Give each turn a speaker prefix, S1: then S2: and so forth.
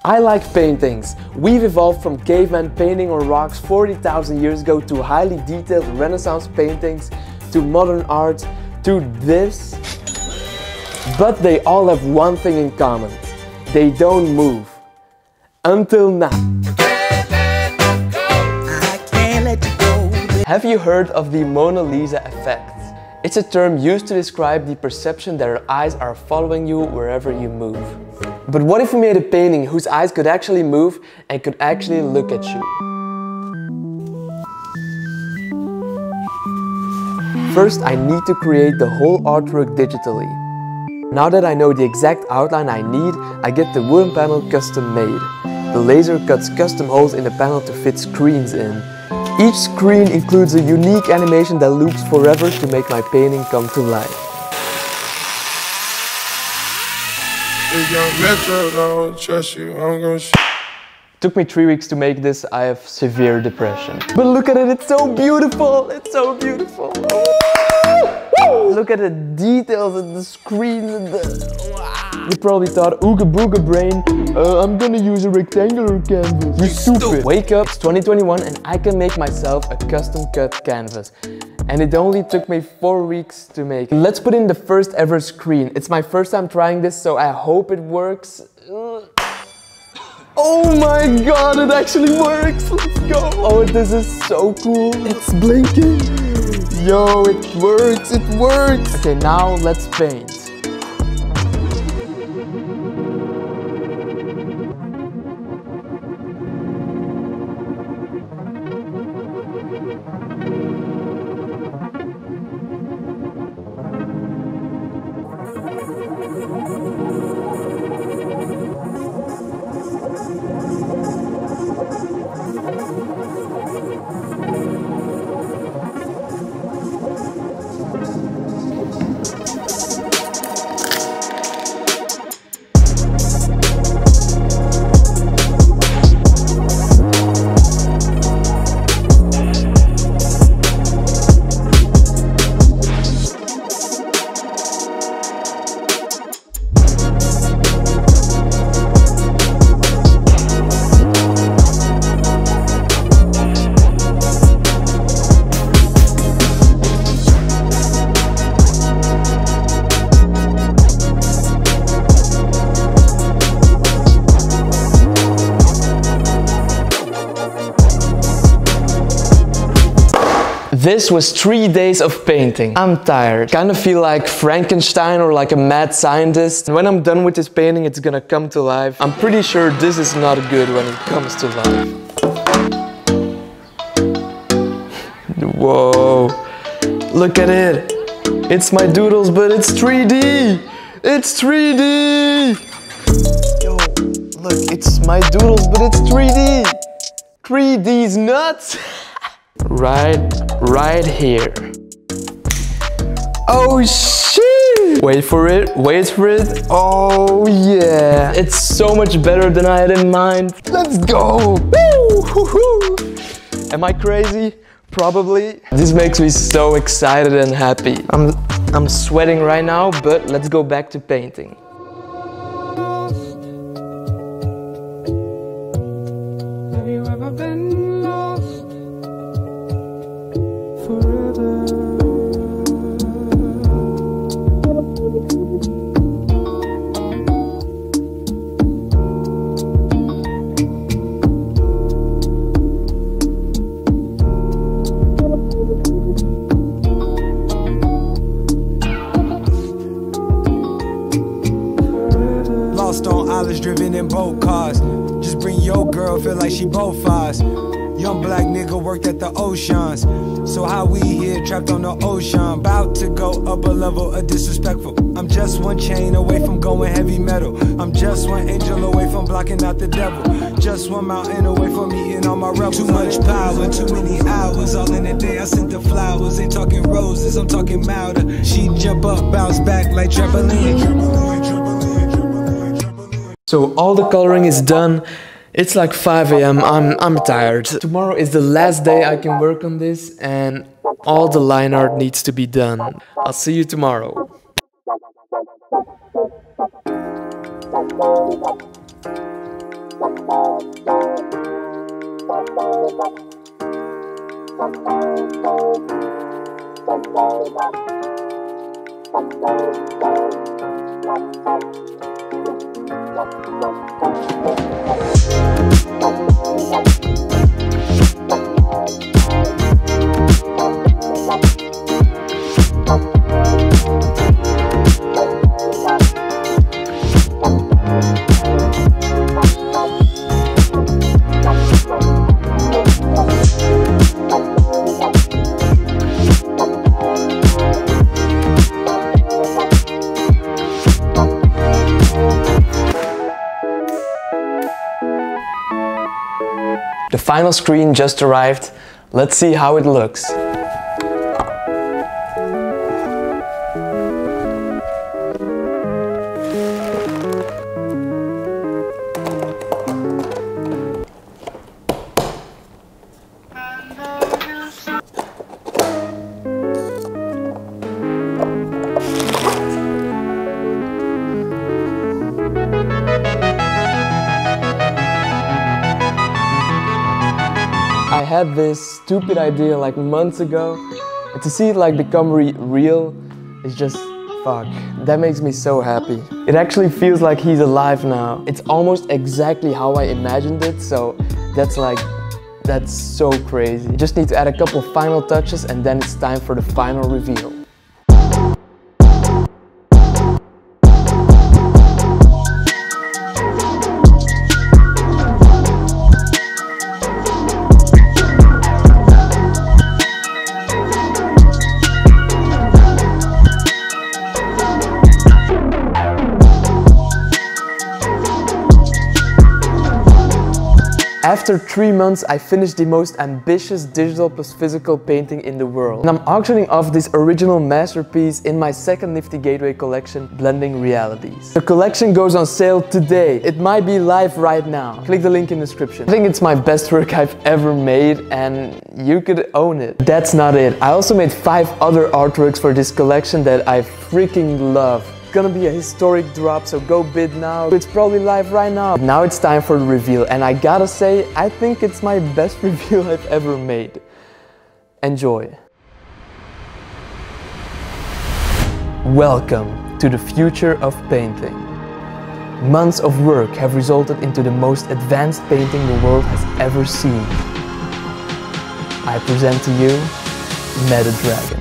S1: I like paintings. We've evolved from caveman painting on rocks 40,000 years ago to highly detailed Renaissance paintings, to modern art, to this. But they all have one thing in common. They don't move. Until now. Have you heard of the Mona Lisa effect? It's a term used to describe the perception that her eyes are following you wherever you move. But what if we made a painting whose eyes could actually move and could actually look at you? First, I need to create the whole artwork digitally. Now that I know the exact outline I need, I get the wooden panel custom made. The laser cuts custom holes in the panel to fit screens in. Each screen includes a unique animation that loops forever to make my painting come to life. Took me 3 weeks to make this. I have severe depression. But look at it, it's so beautiful! It's so beautiful! Look at the details and the screen and the... You probably thought, ooga booga brain, I'm gonna use a rectangular canvas. You stupid! Wake up, it's 2021 and I can make myself a custom cut canvas. And it only took me 4 weeks to make. Let's put in the first ever screen. It's my first time trying this, so I hope it works. Oh my god, it actually works! Let's go! Oh, this is so cool. It's blinking. Yo, it works, it works! Okay, now let's paint. This was 3 days of painting. I'm tired. Kind of feel like Frankenstein or like a mad scientist. And when I'm done with this painting, it's gonna come to life. I'm pretty sure this is not good when it comes to life. Whoa. Look at it. It's my doodles, but it's 3D. It's 3D. Yo, look, it's my doodles, but it's 3D. 3D's nuts. Right here. Oh shit! Wait for it, wait for it. Oh yeah! It's so much better than I had in mind. Let's go! Woo! Am I crazy? Probably. This makes me so excited and happy. I'm sweating right now, but let's go back to painting.
S2: Have you ever been lost? Forever.
S3: Lost on islands, driven in boat cars. Just bring your girl, feel like she both eyes. Young black nigga worked at the oceans. So how we here trapped on the ocean, about to go up a level of disrespectful. I'm just one chain away from going heavy metal. I'm just one angel away from blocking out the devil. Just one mountain away from eating all my rebels. Too much power, too many hours. All in a day I sent the flowers. Ain't talking roses, I'm talking milder. She jump up, bounce back like trampoline.
S1: So all the coloring is done. It's like 5 AM, I'm tired. Tomorrow is the last day I can work on this and all the line art needs to be done. I'll see you tomorrow. The final screen just arrived. Let's see how it looks. I had this stupid idea like months ago, and to see it like become real is just fuck. That makes me so happy. It actually feels like he's alive now. It's almost exactly how I imagined it, so that's so crazy. Just need to add a couple final touches and then it's time for the final reveal. After 3 months, I finished the most ambitious digital plus physical painting in the world. And I'm auctioning off this original masterpiece in my second Nifty Gateway collection, Blending Realities. The collection goes on sale today. It might be live right now. Click the link in the description. I think it's my best work I've ever made and you could own it. That's not it. I also made 5 other artworks for this collection that I freaking love. Gonna be a historic drop, so go bid now. It's probably live right now. Now it's time for the reveal, and I gotta say, I think it's my best reveal I've ever made. Enjoy. Welcome to the future of painting. Months of work have resulted into the most advanced painting the world has ever seen. I present to you Meta Dragon.